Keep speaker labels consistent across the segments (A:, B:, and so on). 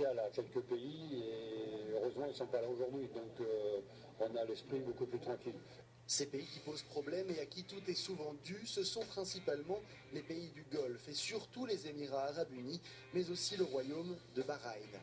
A: À quelques pays et heureusement ils ne sont pas là aujourd'hui, donc on a l'esprit beaucoup plus tranquille.
B: Ces pays qui posent problème et à qui tout est souvent dû, ce sont principalement les pays du Golfe et surtout les Émirats arabes unis, mais aussi le royaume de Bahreïn.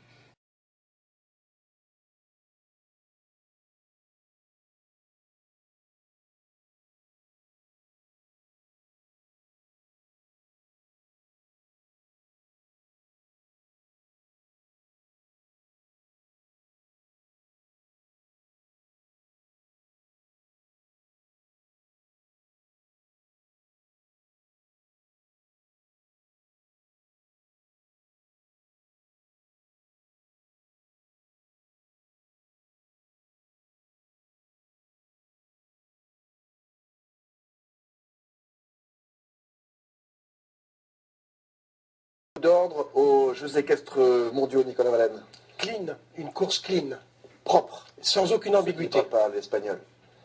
C: D'ordre aux Jeux équestres mondiaux, Nicolas Valène.
D: Clean, une course clean, propre, sans aucune ambiguïté.
C: Pas l'espagnol.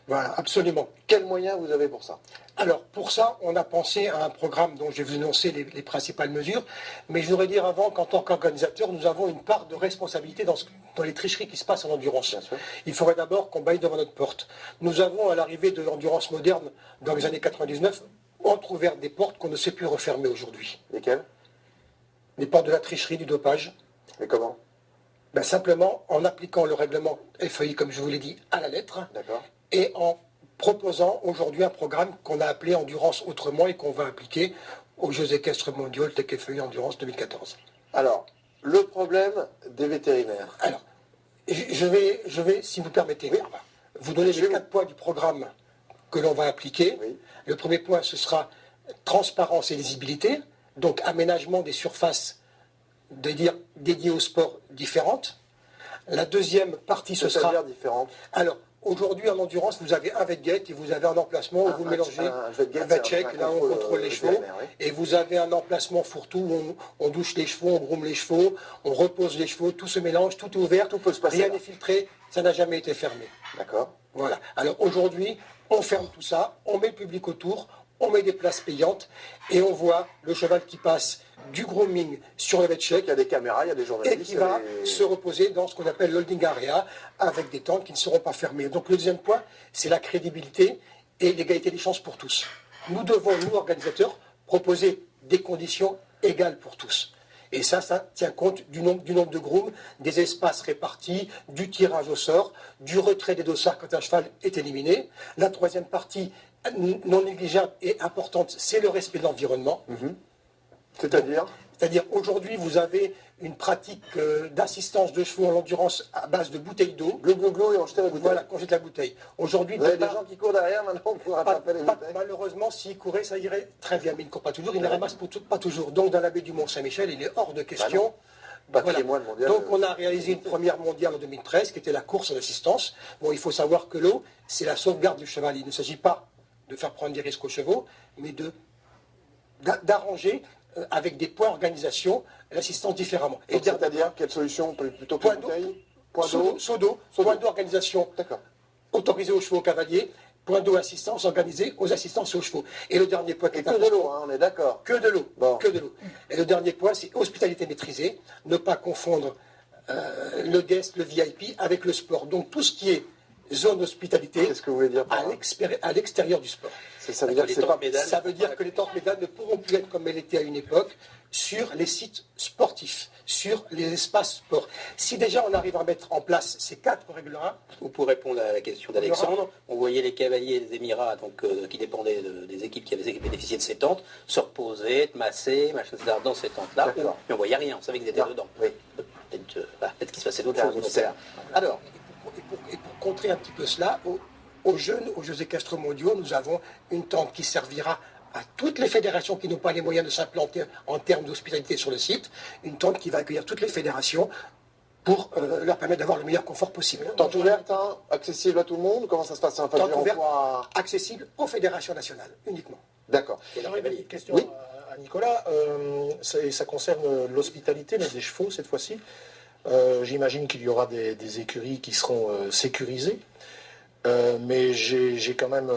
D: Voilà, absolument.
C: Quels moyens vous avez pour ça?
D: Alors, pour ça, on a pensé à un programme dont je vais vous énoncer les principales mesures, mais je voudrais dire avant qu'en tant qu'organisateur, nous avons une part de responsabilité dans les tricheries qui se passent en endurance. Il faudrait d'abord qu'on baille devant notre porte. Nous avons, à l'arrivée de l'endurance moderne, dans les années 99, entrouvert des portes qu'on ne sait plus refermer aujourd'hui.
C: Lesquelles?
D: Les portes de la tricherie, du dopage.
C: Et comment?
D: Ben, simplement en appliquant le règlement FEI, comme je vous l'ai dit, à la lettre, et en proposant aujourd'hui un programme qu'on a appelé Endurance Autrement et qu'on va appliquer aux Jeux équestres mondiaux, le TEC-FEI Endurance 2014.
C: Alors, le problème des vétérinaires.
D: Alors, je vais, si vous permettez, vous donner les 4 points du programme que l'on va appliquer.
C: Oui.
D: Le premier point, ce sera transparence et lisibilité, donc aménagement des surfaces dédiées au sport différentes. La deuxième partie, ce sera...
C: différentes.
D: Alors, aujourd'hui, en endurance, vous avez un vetgate et vous avez un emplacement où vous mélangez un vet-check, là on contrôle les chevaux, et vous avez un emplacement fourre-tout où on douche les chevaux, on groom les chevaux, on repose les chevaux, tout se mélange, tout est ouvert,
C: tout peut se passer,
D: rien n'est filtré, ça n'a jamais été fermé.
C: D'accord.
D: Voilà. Alors aujourd'hui, on ferme tout ça, on met le public autour, on met des places payantes et on voit le cheval qui passe du grooming sur le vet-check.
C: Il y a des caméras, il y a des journalistes.
D: Et qui va se reposer dans ce qu'on appelle l'holding area avec des tentes qui ne seront pas fermées. Donc le deuxième point, c'est la crédibilité et l'égalité des chances pour tous. Nous devons, nous organisateurs, proposer des conditions égales pour tous. Et ça tient compte du nombre de grooms, des espaces répartis, du tirage au sort, du retrait des dossards quand un cheval est éliminé. La troisième partie, non négligeable et importante, c'est le respect de l'environnement.
C: C'est-à-dire?
D: C'est-à-dire, aujourd'hui, vous avez une pratique d'assistance de chevaux en endurance à base de bouteilles d'eau.
C: Glou, et on jette la bouteille.
D: Voilà, on jette la bouteille. Aujourd'hui,
C: vous avez des gens qui courent derrière maintenant pour rattraper les bouteilles.
D: Malheureusement, s'ils couraient, ça irait très bien, mais ils ne courent pas toujours, ils ne les ramassent pas toujours. Donc, dans la baie du Mont-Saint-Michel, il est hors de question.
C: Voilà.
D: Donc, on a réalisé une première mondiale en 2013, qui était la course à l'assistance. Bon, il faut savoir que l'eau, c'est la sauvegarde du cheval. Il ne s'agit pas de faire prendre des risques aux chevaux, mais d'arranger avec des points organisation l'assistance différemment.
C: Et c'est-à-dire quelle solution plutôt que bouteille? Point d'eau,
D: seau d'eau, point d'eau organisation autorisé aux chevaux cavaliers, point d'eau assistance organisée aux assistances aux chevaux. Et le dernier point qui est important,
C: que de l'eau, on est d'accord.
D: Que de l'eau,
C: bon.
D: Que de l'eau. Et le dernier point, c'est hospitalité maîtrisée, ne pas confondre le guest, le VIP avec le sport. Donc tout ce qui est zone hospitalité,
C: qu'est-ce que vous voulez dire
D: à l'extérieur du sport.
C: Ça veut dire
D: que les tentes médailles ne pourront plus être comme elles étaient à une époque sur les sites sportifs, sur les espaces sport. Si déjà on arrive à mettre en place ces 4 règles-là...
E: Pour répondre à la question d'Alexandre, on voyait les cavaliers des Émirats, donc, qui dépendaient des équipes qui avaient bénéficié de ces tentes, se reposer, être massés, machin, etc., dans ces tentes-là, mais on ne voyait rien, on savait qu'ils étaient dedans.
C: Oui.
E: Peut-être qu'il se passait d'autres choses.
D: Alors, et pour contrer un petit peu cela, aux Jeux équestres mondiaux, nous avons une tente qui servira à toutes les fédérations qui n'ont pas les moyens de s'implanter en termes d'hospitalité sur le site, une tente qui va accueillir toutes les fédérations pour leur permettre d'avoir le meilleur confort possible.
C: Tente ouverte, accessible à tout le monde? Comment ça se passe?
D: Tente ouverte, accessible aux fédérations nationales, uniquement.
C: D'accord.
F: Alors, il y a une question à Nicolas, ça concerne l'hospitalité, mais des chevaux cette fois-ci. J'imagine qu'il y aura des écuries qui seront sécurisées, mais j'ai quand même